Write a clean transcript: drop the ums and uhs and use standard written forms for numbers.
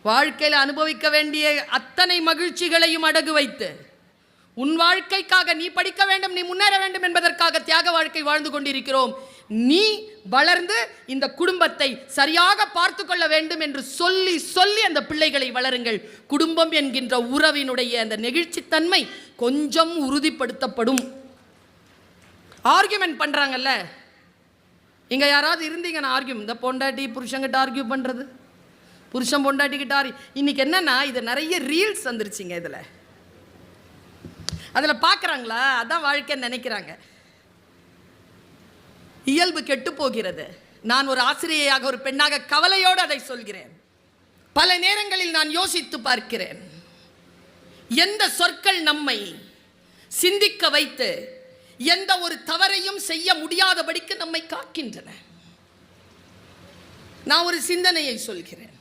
வாழ்க்கையில் அனுபவிக்க வேண்டிய அத்தனை மகிழ்ச்சிகளையும் அடகு வைத்து உன் வாழ்க்கைக்காக நீ படிக்க வேண்டும், நீ முன்னேற வேண்டும் என்பதற்காக தியாக வாழ்க்கை வாழ்ந்து கொண்டிருக்கிறோம். நீ வளர்ந்து இந்த குடும்பத்தை சரியாக பார்த்து கொள்ள வேண்டும் என்று சொல்லி சொல்லி அந்த பிள்ளைகளை வளருங்கள். குடும்பம் என்கின்ற உறவினுடைய அந்த நெகிழ்ச்சித்தன்மை கொஞ்சம் உறுதிப்படுத்தப்படும். ஆர்கியூமெண்ட் பண்ணுறாங்கல்ல, இங்கே யாராவது இருந்தீங்கன்னா ஆர்கியூம், இந்த பொண்டாட்டி புருஷங்கிட்ட ஆர்கியூ பண்ணுறது, புருஷன் பொண்டாட்டிக்கிட்ட இன்னைக்கு என்னன்னா இது நிறைய ரீல்ஸ் வந்துருச்சுங்க. அதில் பார்க்குறாங்களா, அதான் வாழ்க்கைன்னு நினைக்கிறாங்க. இயல்பு கெட்டு போகிறது. நான் ஒரு ஆசிரியையாக, ஒரு பெண்ணாக கவலையோடு அதை சொல்கிறேன். பல நேரங்களில் நான் யோசித்து பார்க்கிறேன், எந்த சொற்கள் நம்மை சிந்திக்க வைத்து எந்த ஒரு தவறையும் செய்ய முடியாதபடிக்கு நம்மை காக்கின்றன. நான் ஒரு சிந்தனையை சொல்கிறேன்.